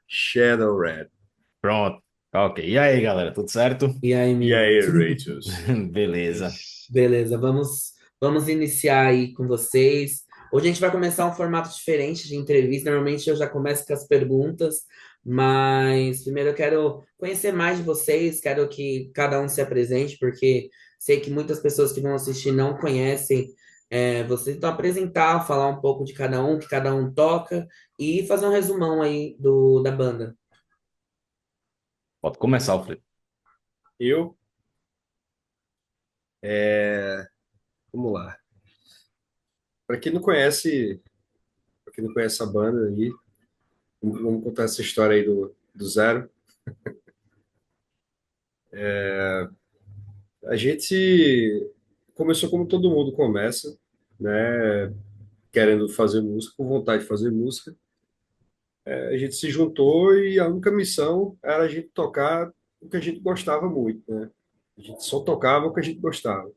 Shadow Red. Pronto. Ok. E aí, galera, tudo certo? E aí, E amigo? aí, Rachels? Beleza. Beleza, vamos iniciar aí com vocês. Hoje a gente vai começar um formato diferente de entrevista. Normalmente eu já começo com as perguntas, mas primeiro eu quero conhecer mais de vocês, quero que cada um se apresente, porque sei que muitas pessoas que vão assistir não conhecem vocês. Então, apresentar, falar um pouco de cada um, que cada um toca, e fazer um resumão aí da banda. Pode começar, Alfredo. Eu, vamos lá. Para quem não conhece, para quem não conhece a banda aí, vamos contar essa história aí do zero. A gente começou como todo mundo começa, né? Querendo fazer música, com vontade de fazer música. A gente se juntou e a única missão era a gente tocar o que a gente gostava muito, né? A gente só tocava o que a gente gostava.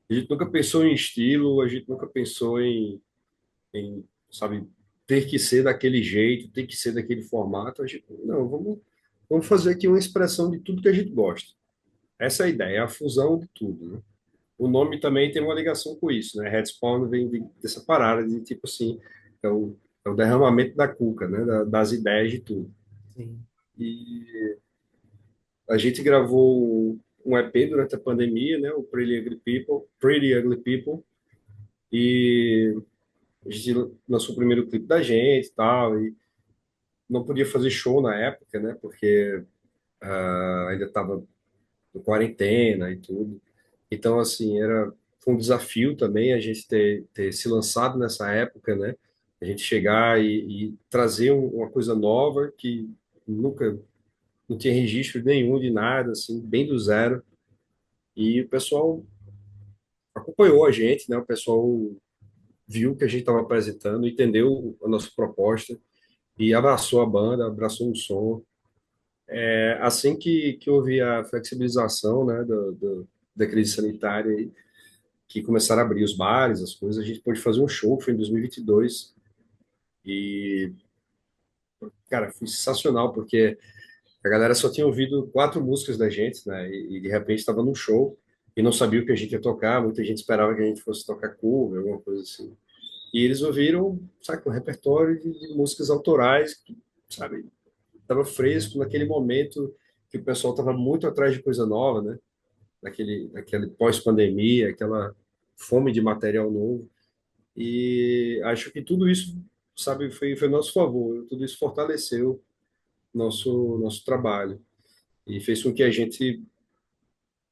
A gente nunca pensou em estilo, a gente nunca pensou sabe, ter que ser daquele jeito, ter que ser daquele formato. A gente, não, vamos fazer aqui uma expressão de tudo que a gente gosta. Essa é a ideia, é a fusão de tudo, né? O nome também tem uma ligação com isso, né? Headspawn vem dessa parada de tipo assim, é o, é o derramamento da cuca, né? Das ideias de tudo. Sim. E a gente gravou um EP durante a pandemia, né? O Pretty Ugly People, e a gente lançou o primeiro clipe da gente e tal, e não podia fazer show na época, né? Porque ainda estava em quarentena e tudo. Então, assim, foi um desafio também a gente ter se lançado nessa época, né? A gente chegar e trazer uma coisa nova que nunca não tinha registro nenhum de nada, assim, bem do zero. E o pessoal acompanhou a gente, né? O pessoal viu o que a gente estava apresentando, entendeu a nossa proposta e abraçou a banda, abraçou o som. Assim que houve a flexibilização, né, da crise sanitária, e que começaram a abrir os bares, as coisas, a gente pôde fazer um show, que foi em 2022, e, vinte e dois, cara, foi sensacional, porque a galera só tinha ouvido 4 músicas da gente, né, e de repente estava num show, e não sabia o que a gente ia tocar, muita gente esperava que a gente fosse tocar cover, alguma coisa assim. E eles ouviram, sabe, um repertório de músicas autorais, que, sabe, estava fresco naquele momento que o pessoal estava muito atrás de coisa nova, né? Naquele pós-pandemia, aquela fome de material novo. E acho que tudo isso, sabe, foi a nosso favor. Tudo isso fortaleceu nosso trabalho e fez com que a gente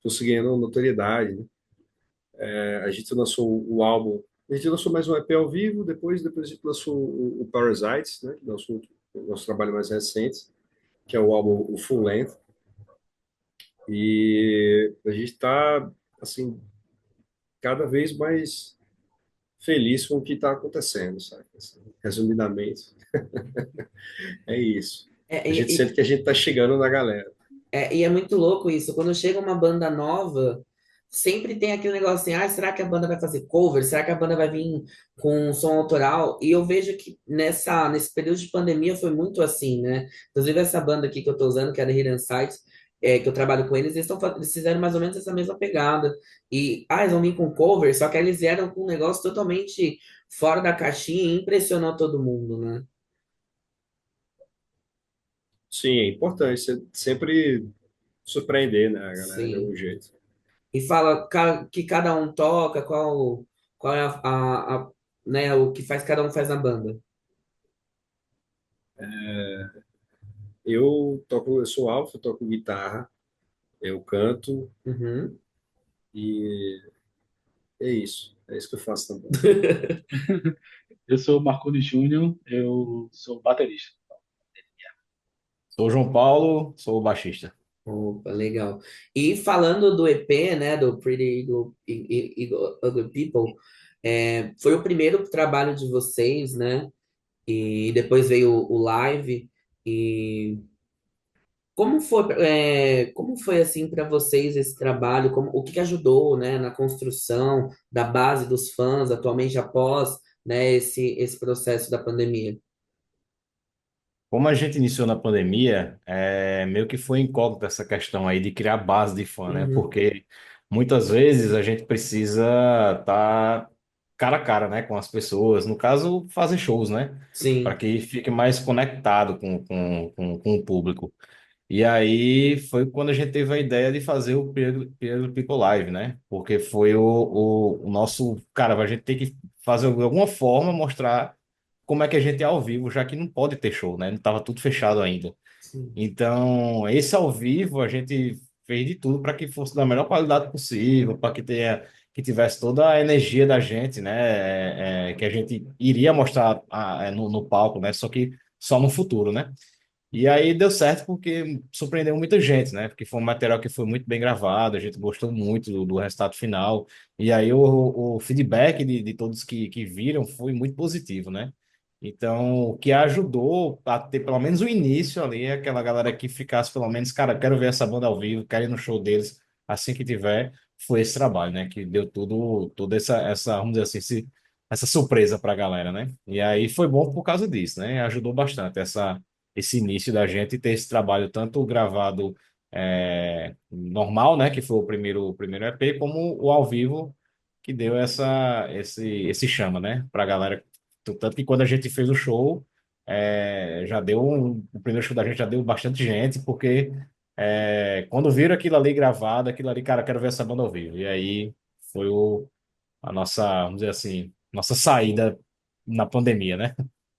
fosse ganhando notoriedade, né? A gente lançou o álbum, a gente lançou mais um EP ao vivo, depois a gente lançou o Parasites, né? Que lançou o nosso trabalho mais recente, que é o álbum o Full Length. E a gente está, assim, cada vez mais feliz com o que está acontecendo, sabe? Assim, resumidamente, é isso. É, A gente e, sente que a gente está chegando na galera. e é muito louco isso. Quando chega uma banda nova, sempre tem aquele negócio assim: ah, será que a banda vai fazer cover? Será que a banda vai vir com um som autoral? E eu vejo que nesse período de pandemia foi muito assim, né? Inclusive, essa banda aqui que eu tô usando, que é da Hidden Sight, que eu trabalho com eles, eles fizeram mais ou menos essa mesma pegada. E, eles vão vir com cover, só que aí eles vieram com um negócio totalmente fora da caixinha e impressionou todo mundo, né? Sim, é importante sempre surpreender, né, a galera de algum Sim. jeito. E fala que cada um toca, qual é né, o que cada um faz na banda. Eu sou alfa, eu toco guitarra, eu canto Uhum. e é isso. É isso que eu faço também. Eu sou o Marconi Júnior, eu sou baterista. Sou o João Paulo, sou o baixista. Opa, legal. E falando do EP, né, do Pretty Ugly People, foi o primeiro trabalho de vocês, né? E depois veio o live. E como foi assim para vocês esse trabalho? O que que ajudou, né, na construção da base dos fãs atualmente após, né, esse processo da pandemia? Como a gente iniciou na pandemia, meio que foi incógnita essa questão aí de criar base de fã, né? Uhum, Porque muitas vezes a gente precisa estar cara a cara, né, com as pessoas. No caso, fazer shows, né? Para sim, que fique mais conectado com o público. E aí foi quando a gente teve a ideia de fazer o Pedro People Live, né? Porque foi o nosso. Cara, a gente tem que fazer de alguma forma mostrar como é que a gente é ao vivo, já que não pode ter show, né? Não estava tudo fechado ainda. sim, Então, esse ao vivo a gente fez de tudo para que fosse da melhor qualidade possível, para que tivesse toda a energia da gente, né? Que a gente iria mostrar no palco, né? Só que só no futuro, né? E aí deu certo porque surpreendeu muita gente, né? Porque foi um material que foi muito bem gravado, a gente gostou muito do resultado final. E aí o feedback de todos que viram foi muito positivo, né? Então, o que ajudou a ter pelo menos o início ali, aquela galera que ficasse pelo menos, cara, quero ver essa banda ao vivo, quero ir no show deles assim que tiver, foi esse trabalho, né? Que deu toda vamos dizer assim, essa surpresa pra galera, né? E aí foi bom por causa disso, né? Ajudou bastante esse início da gente ter esse trabalho tanto gravado normal, né, que foi o primeiro EP, como o ao vivo que deu esse chama, né, para a galera. Tanto que quando a gente fez o show, o primeiro show da gente já deu bastante gente, porque quando viram aquilo ali gravado, aquilo ali, cara, quero ver essa banda ao vivo. E aí foi a nossa, vamos dizer assim, nossa saída na pandemia, né?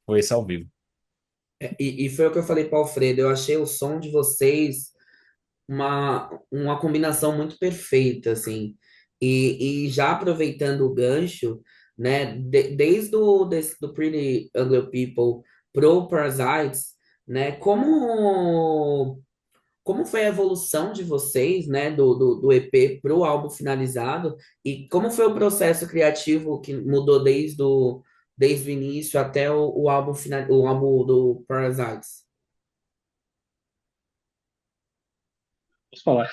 Foi esse ao vivo. E foi o que eu falei para o Alfredo, eu achei o som de vocês uma combinação muito perfeita, assim. E já aproveitando o gancho, né, desde do Pretty Ugly People pro Parasites, né, como foi a evolução de vocês, né, do EP pro álbum finalizado, e como foi o processo criativo que mudou desde o início até o álbum final, o álbum do Parasites? Posso falar?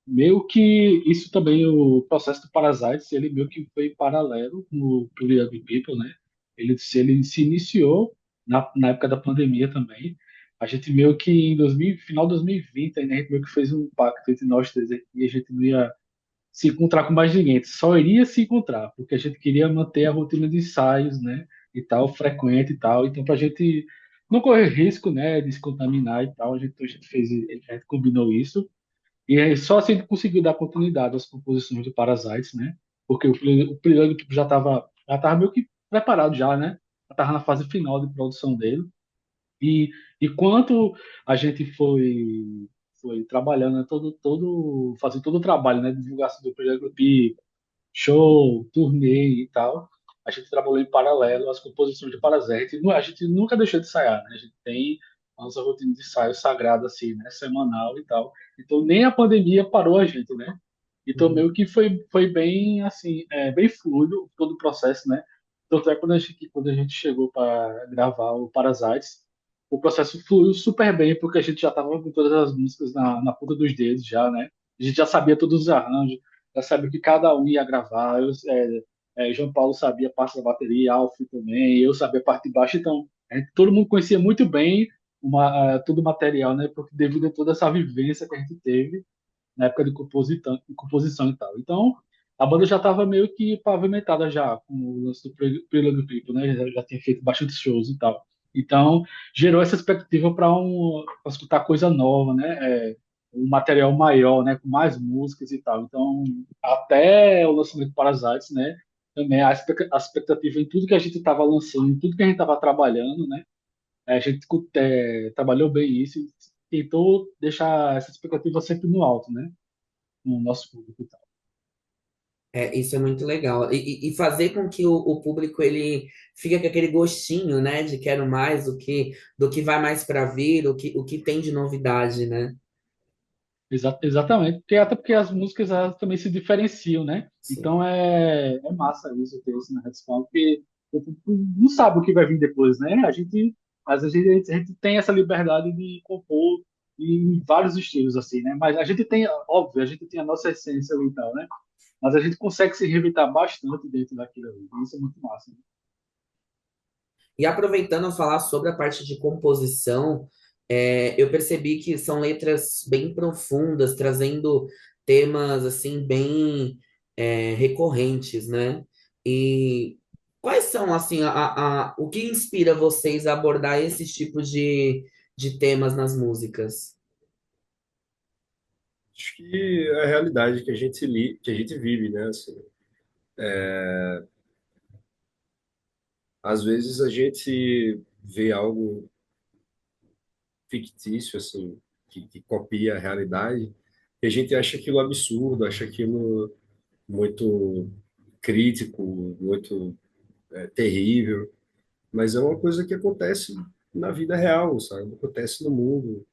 Meio que isso também, o processo do Parasites, ele meio que foi paralelo no Pretty Ugly People, né? Ele se iniciou na época da pandemia também. A gente meio que em 2000, final de 2020, aí, né, a gente meio que fez um pacto entre nós três aqui, e a gente não ia se encontrar com mais ninguém, só iria se encontrar, porque a gente queria manter a rotina de ensaios, né, e tal, frequente e tal, então para a gente não correr risco, né, de se contaminar e tal, a gente fez, a gente combinou isso, e aí só assim ele conseguiu dar continuidade às composições do Parasites, né, porque o Plug já tava meio que preparado já, né, já estava na fase final de produção dele, e, e quanto a gente foi trabalhando, né, fazendo todo o trabalho, né, de divulgação do projeto show, turnê e tal, a gente trabalhou em paralelo às composições de Parasite. A gente nunca deixou de ensaiar, né? A gente tem a nossa rotina de ensaio sagrada, assim, né? Semanal e tal. Então, nem a pandemia parou a gente, né? Então, Uhum. meio que foi bem, assim, bem fluido todo o processo, né? Tanto é quando a gente chegou para gravar o Parasites, o processo fluiu super bem, porque a gente já estava com todas as músicas na ponta dos dedos já, né? A gente já sabia todos os arranjos, já sabia o que cada um ia gravar. João Paulo sabia a parte da bateria, Alf também, eu sabia a parte de baixo, então todo mundo conhecia muito bem todo o material, né? Porque devido a toda essa vivência que a gente teve na época de composição e tal. Então, a banda já estava meio que pavimentada já com o lance do Prelude People, né? Já tinha feito bastante shows e tal. Então, gerou essa expectativa para escutar coisa nova, né? Um material maior, né? Com mais músicas e tal. Então, até o lançamento do Parasites, né? Também a expectativa em tudo que a gente estava lançando, em tudo que a gente estava trabalhando, né? A gente trabalhou bem isso e tentou deixar essa expectativa sempre no alto, né? No nosso público e tal. Isso é muito legal. E fazer com que o público ele fique com aquele gostinho, né, de quero mais, do que vai mais para vir, o que tem de novidade, né? Exatamente, porque, até porque as músicas elas também se diferenciam, né? Sim. Então é massa isso ter isso na Redstone, porque o público não sabe o que vai vir depois, né? Às vezes a gente tem essa liberdade de compor em vários estilos, assim, né? Mas a gente tem, óbvio, a gente tem a nossa essência ali e tal, né? Mas a gente consegue se reinventar bastante dentro daquilo ali. Isso é muito massa. Né? E aproveitando a falar sobre a parte de composição, eu percebi que são letras bem profundas, trazendo temas assim bem recorrentes, né? E quais são assim o que inspira vocês a abordar esses tipos de temas nas músicas? Acho que é a realidade que que a gente vive, né? Assim, às vezes a gente vê algo fictício, assim, que copia a realidade, e a gente acha aquilo absurdo, acha aquilo muito crítico, muito terrível, mas é uma coisa que acontece na vida real, sabe? Acontece no mundo.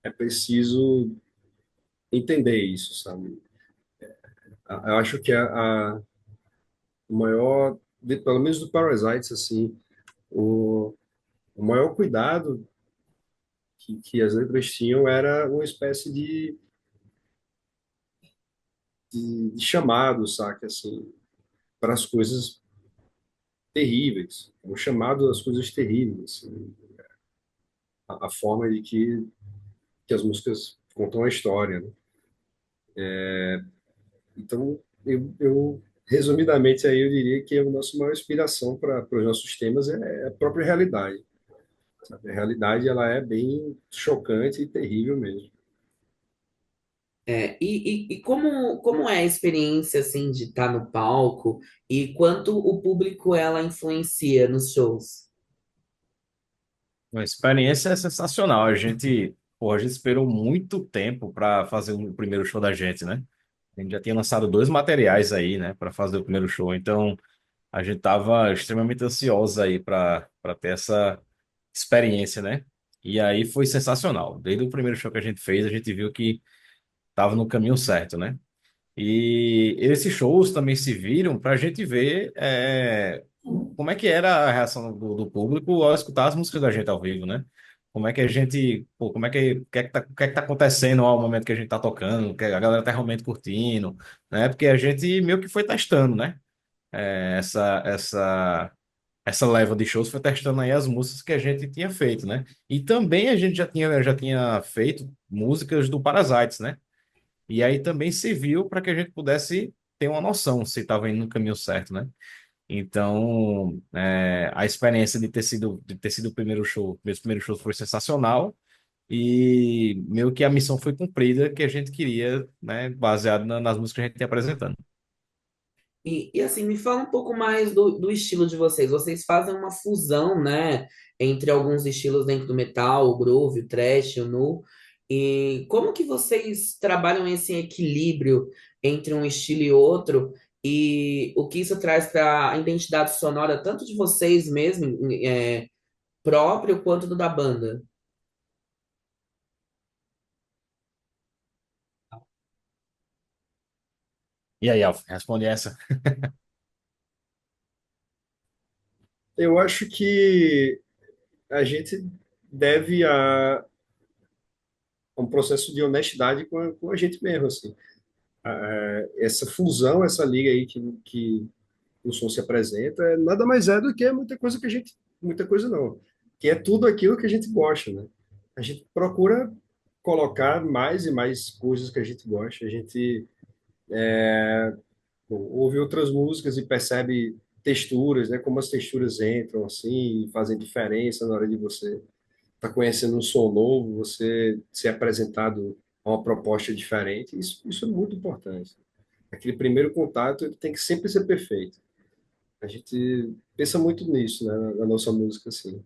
É preciso entender isso, sabe? Eu acho que o maior, pelo menos do Parasites, assim, o maior cuidado que as letras tinham era uma espécie de chamado, saca, assim, para as coisas terríveis, um chamado às coisas terríveis, assim, a forma que as músicas contam a história, né? Então, resumidamente aí eu diria que a nossa maior inspiração para os nossos temas é a própria realidade, sabe? A realidade ela é bem chocante e terrível mesmo. E como é a experiência assim de estar no palco e quanto o público ela influencia nos shows? A experiência é sensacional. A gente esperou muito tempo para fazer o primeiro show da gente, né? A gente já tinha lançado dois materiais aí, né, para fazer o primeiro show. Então, a gente tava extremamente ansiosa aí para ter essa experiência, né? E aí foi sensacional. Desde o primeiro show que a gente fez, a gente viu que tava no caminho certo, né? E esses shows também se viram para a gente ver como é que era a reação do público ao escutar as músicas da gente ao vivo, né? Como é que a gente, pô, como é o que é que tá acontecendo ao momento que a gente tá tocando, que a galera tá realmente curtindo, né? Porque a gente meio que foi testando, né? Essa leva de shows foi testando aí as músicas que a gente tinha feito, né? E também a gente já tinha feito músicas do Parasites, né? E aí também serviu para que a gente pudesse ter uma noção se estava indo no caminho certo, né? Então, a experiência de ter sido o primeiro show, meus primeiros shows foi sensacional e meio que a missão foi cumprida que a gente queria, né? Baseado nas músicas que a gente ia apresentando. E assim, me fala um pouco mais do estilo de vocês. Vocês fazem uma fusão, né, entre alguns estilos dentro do metal, o groove, o thrash, o nu. E como que vocês trabalham esse equilíbrio entre um estilo e outro? E o que isso traz para a identidade sonora, tanto de vocês mesmo, próprio, quanto do da banda? E aí, Alf, responde essa. Eu acho que a gente deve a um processo de honestidade com a gente mesmo, assim. Essa fusão, essa liga aí que o som se apresenta, nada mais é do que muita coisa que a gente, muita coisa não, que é tudo aquilo que a gente gosta, né? A gente procura colocar mais e mais coisas que a gente gosta, a gente ouve outras músicas e percebe texturas, né? Como as texturas entram assim, e fazem diferença na hora de você estar conhecendo um som novo, você ser apresentado a uma proposta diferente, isso é muito importante. Aquele primeiro contato ele tem que sempre ser perfeito. A gente pensa muito nisso, né, na nossa música, assim.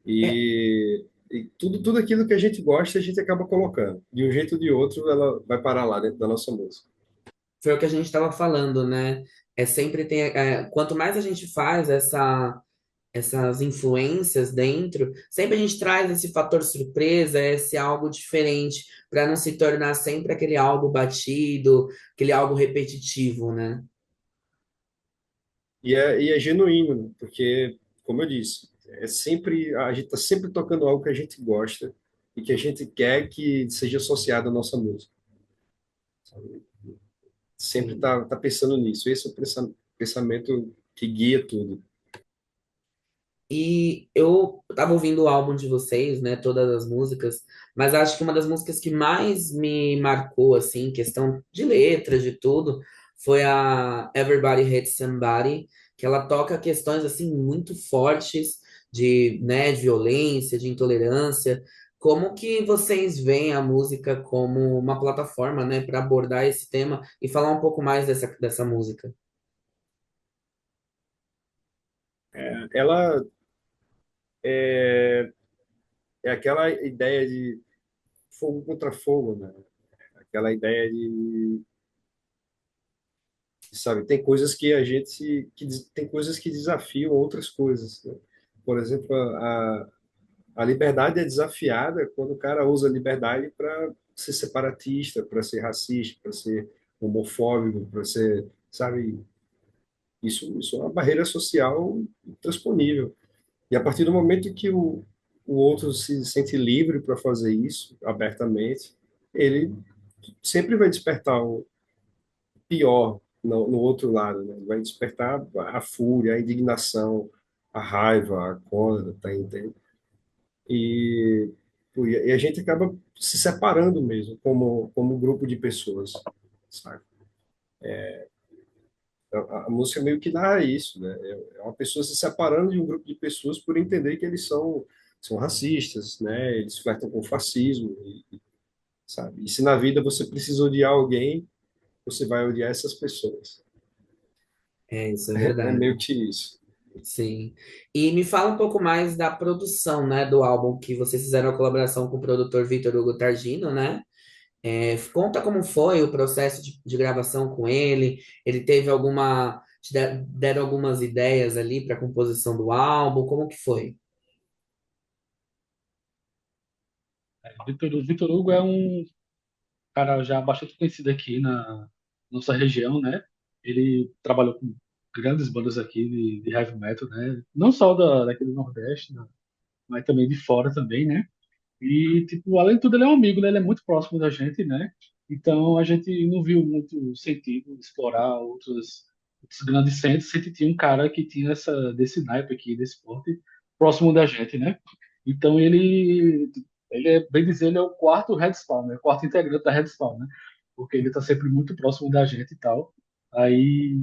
É, E tudo aquilo que a gente gosta, a gente acaba colocando. De um jeito ou de outro, ela vai parar lá dentro da nossa música. foi o que a gente estava falando, né? Quanto mais a gente faz essas influências dentro, sempre a gente traz esse fator surpresa, esse algo diferente, para não se tornar sempre aquele algo batido, aquele algo repetitivo, né? E é genuíno, né? Porque, como eu disse, a gente está sempre tocando algo que a gente gosta e que a gente quer que seja associado à nossa música. Sempre Sim. tá pensando nisso. Esse é o pensamento que guia tudo. E eu tava ouvindo o álbum de vocês, né, todas as músicas, mas acho que uma das músicas que mais me marcou, assim, questão de letras, de tudo, foi a Everybody Hates Somebody, que ela toca questões, assim, muito fortes de, né, de violência, de intolerância. Como que vocês veem a música como uma plataforma, né, para abordar esse tema e falar um pouco mais dessa música? Ela é, é aquela ideia de fogo contra fogo, né? Aquela ideia sabe, tem coisas que tem coisas que desafiam outras coisas, né? Por exemplo, a liberdade é desafiada quando o cara usa a liberdade para ser separatista, para ser racista, para ser homofóbico, para ser, sabe, isso é uma barreira social intransponível. E a partir do momento que o outro se sente livre para fazer isso abertamente, ele sempre vai despertar o pior no outro lado, né? Vai despertar a fúria, a indignação, a raiva, a cólera, tá entendendo? E, e a gente acaba se separando mesmo, como grupo de pessoas, sabe? A música meio que narra isso, né? É uma pessoa se separando de um grupo de pessoas por entender que eles são racistas, né? Eles flertam com o fascismo, sabe? E se na vida você precisa odiar alguém, você vai odiar essas pessoas. É, isso é É meio verdade. que isso. Sim. E me fala um pouco mais da produção, né, do álbum que vocês fizeram a colaboração com o produtor Vitor Hugo Targino, né? Conta como foi o processo de gravação com ele. Ele teve deram algumas ideias ali para a composição do álbum. Como que foi? Vitor Hugo é um cara já bastante conhecido aqui na nossa região, né? Ele trabalhou com grandes bandas aqui de heavy metal, né? Não só daqui do Nordeste, né? Mas também de fora também, né? E, tipo, além de tudo, ele é um amigo, né? Ele é muito próximo da gente, né? Então, a gente não viu muito sentido de explorar outros grandes centros. Sempre tinha um cara que tinha desse naipe aqui, desse porte, próximo da gente, né? Então, ele é, bem dizer, ele é o quarto Red Spawn, né? O quarto integrante da Red Spawn, né? Porque ele tá sempre muito próximo da gente e tal. Aí,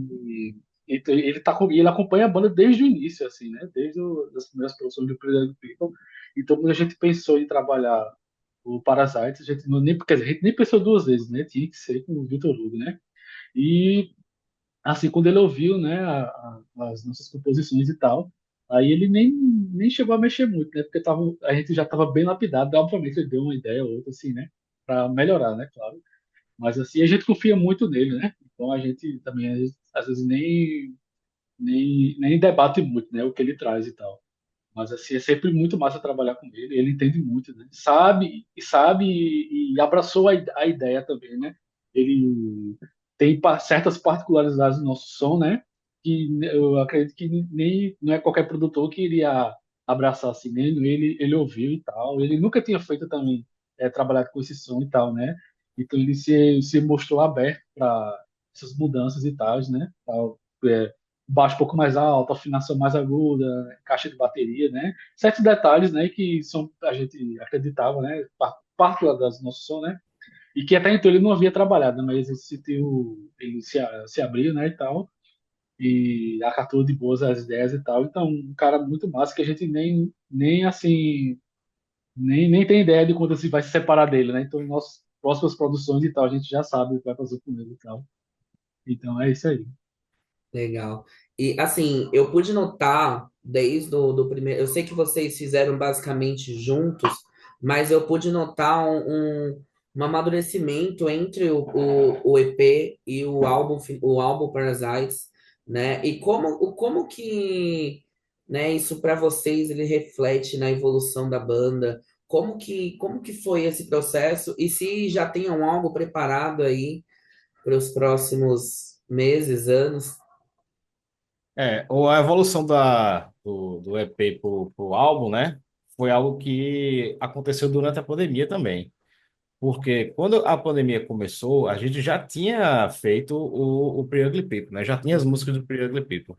então, ele acompanha a banda desde o início, assim, né? Das primeiras produções do Pretty People. Então, quando a gente pensou em trabalhar o Parasites, a gente não nem, quer dizer, a gente nem pensou duas vezes, né? Tinha que ser com o Vitor Hugo, né? E assim, quando ele ouviu, né, as nossas composições e tal, aí ele nem chegou a mexer muito, né? Porque a gente já estava bem lapidado, obviamente ele deu uma ideia ou outra, assim, né? Para melhorar, né? Claro. Mas assim, a gente confia muito nele, né? Então a gente também às vezes nem debate muito, né? O que ele traz e tal. Mas assim, é sempre muito massa trabalhar com ele. Ele entende muito, né? Sabe e abraçou a ideia também, né? Ele tem certas particularidades do nosso som, né? Que eu acredito que nem não é qualquer produtor que iria abraçar assim, né? Ele ouviu e tal. Ele nunca tinha feito também trabalhado com esse som e tal, né? Então ele se mostrou aberto para essas mudanças e tal, né? Tal, baixo um pouco mais alto, afinação mais aguda, caixa de bateria, né? Certos detalhes, né, que são a gente acreditava, né, parte lá das nosso som, né? E que até então ele não havia trabalhado, né, mas ele se abriu, né, e tal, e acatou de boas as ideias e tal. Então, um cara muito massa que a gente nem assim, nem tem ideia de quando se vai se separar dele, né? Então, em nossas próximas produções e tal, a gente já sabe o que vai fazer com ele e tal. Então, é isso aí. Legal. E assim, eu pude notar desde o do primeiro. Eu sei que vocês fizeram basicamente juntos, mas eu pude notar um amadurecimento entre o EP e o álbum Parasites, né? E como que, né, isso para vocês ele reflete na evolução da banda? Como que foi esse processo? E se já tem algo preparado aí para os próximos meses, anos? Ou a evolução do EP pro álbum, né? Foi algo que aconteceu durante a pandemia também. Porque quando a pandemia começou, a gente já tinha feito o Pretty Ugly People, né? Já tinha as músicas do Pretty Ugly People.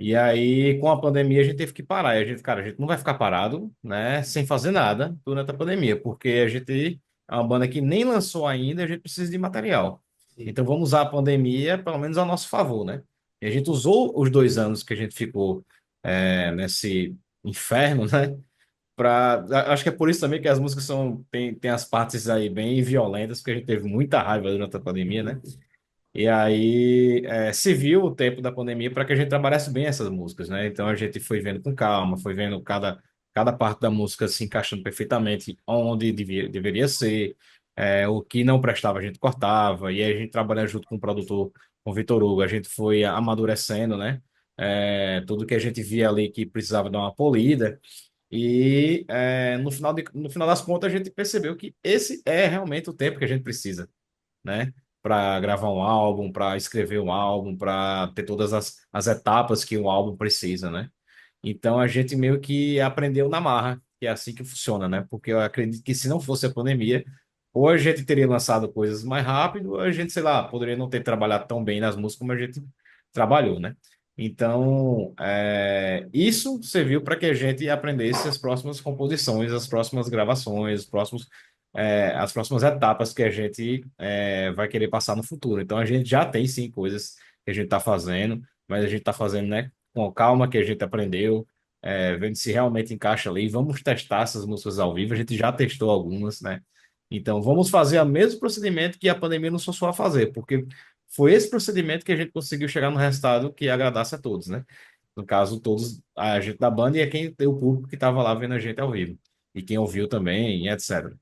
E aí, com a pandemia, a gente teve que parar. E a gente, cara, a gente não vai ficar parado, né, sem fazer nada durante a pandemia, porque a gente é uma banda que nem lançou ainda, a gente precisa de material. Sim. Então, vamos usar a pandemia, pelo menos, a nosso favor, né? E a gente usou os 2 anos que a gente ficou nesse inferno, né? Acho que é por isso também que as músicas tem as partes aí bem violentas, porque a gente teve muita raiva durante a pandemia, né? E aí se viu o tempo da pandemia para que a gente trabalhasse bem essas músicas, né? Então a gente foi vendo com calma, foi vendo cada parte da música se encaixando perfeitamente onde deveria ser, o que não prestava a gente cortava, e aí a gente trabalhando junto com o produtor, com o Vitor Hugo, a gente foi amadurecendo, né? Tudo que a gente via ali que precisava dar uma polida, e no final das contas a gente percebeu que esse é realmente o tempo que a gente precisa, né? Para gravar um álbum, para escrever um álbum, para ter todas as etapas que um álbum precisa, né? Então a gente meio que aprendeu na marra, que é assim que funciona, né? Porque eu acredito que se não fosse a pandemia, ou a gente teria lançado coisas mais rápido, ou a gente, sei lá, poderia não ter trabalhado tão bem nas músicas como a gente trabalhou, né? Então, isso serviu para que a gente aprendesse as próximas composições, as próximas gravações, as próximas etapas que a gente vai querer passar no futuro. Então, a gente já tem sim coisas que a gente está fazendo, mas a gente está fazendo, né, com calma que a gente aprendeu, vendo se realmente encaixa ali. Vamos testar essas músicas ao vivo. A gente já testou algumas, né? Então, vamos fazer o mesmo procedimento que a pandemia nos forçou a fazer, porque foi esse procedimento que a gente conseguiu chegar no resultado que agradasse a todos, né? No caso, todos, a gente da banda e a quem o público que estava lá vendo a gente ao vivo. E quem ouviu também, e etc.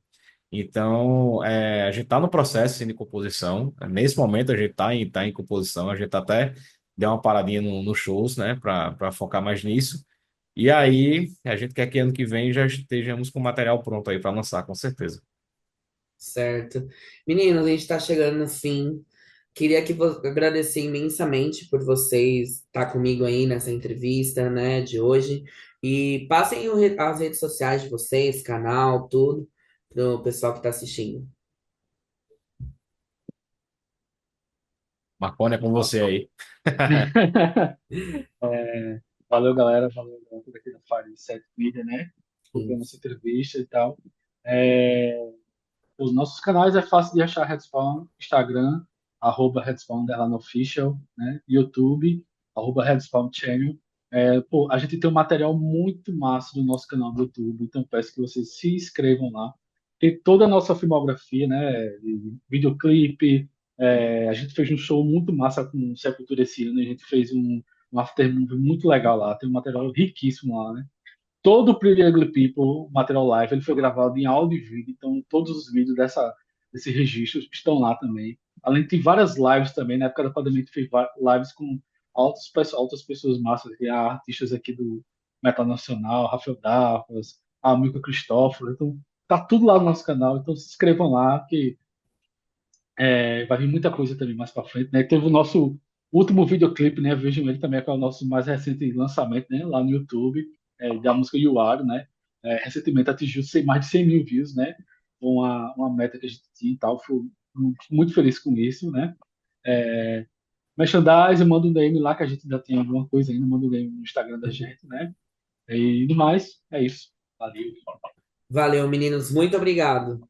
Então, a gente está no processo assim, de composição. Nesse momento, a gente tá em composição. A gente até deu uma paradinha no shows, né, para focar mais nisso. E aí, a gente quer que ano que vem já estejamos com o material pronto aí para lançar, com certeza. Certo. Meninos, a gente está chegando no fim. Queria agradecer imensamente por vocês estar comigo aí nessa entrevista, né, de hoje. E passem as redes sociais de vocês, canal, tudo, para o pessoal que está assistindo. Marconi é com você aí. É, valeu, galera. Valeu, galera, por aqui da Fire 7 Media, né? Por ter nossa entrevista e tal. É, os nossos canais é fácil de achar Headspawn, Instagram, @Headspawn underline official, né? YouTube, @Headspawn Channel. Pô, a gente tem um material muito massa no nosso canal do YouTube, então peço que vocês se inscrevam lá. Tem toda a nossa filmografia, né? De videoclipe. A gente fez um show muito massa com Sepultura esse ano. A gente fez um aftermovie muito legal lá. Tem um material riquíssimo lá, né? Todo o Pretty Ugly People, o material live, ele foi gravado em áudio e vídeo, então todos os vídeos desse registro estão lá também. Além de ter várias lives também, na época da pandemia, a gente fez lives com altas pessoas massas, que há artistas aqui do Metal Nacional, Rafael Davas, a Milka Cristóforo, então tá tudo lá no nosso canal, então se inscrevam lá, que vai vir muita coisa também mais para frente, né? Teve o nosso último videoclipe, né? Vejam ele também, que é o nosso mais recente lançamento, né? Lá no YouTube, da música You Are, né? Recentemente atingiu mais de 100 mil views, né? Uma meta que a gente tinha e tal. Fui muito feliz com isso, né? É, Merchandise, manda um DM lá que a gente ainda tem alguma coisa ainda, manda um DM no Instagram da gente, né? E no mais, é isso. Valeu. Valeu, meninos. Muito obrigado.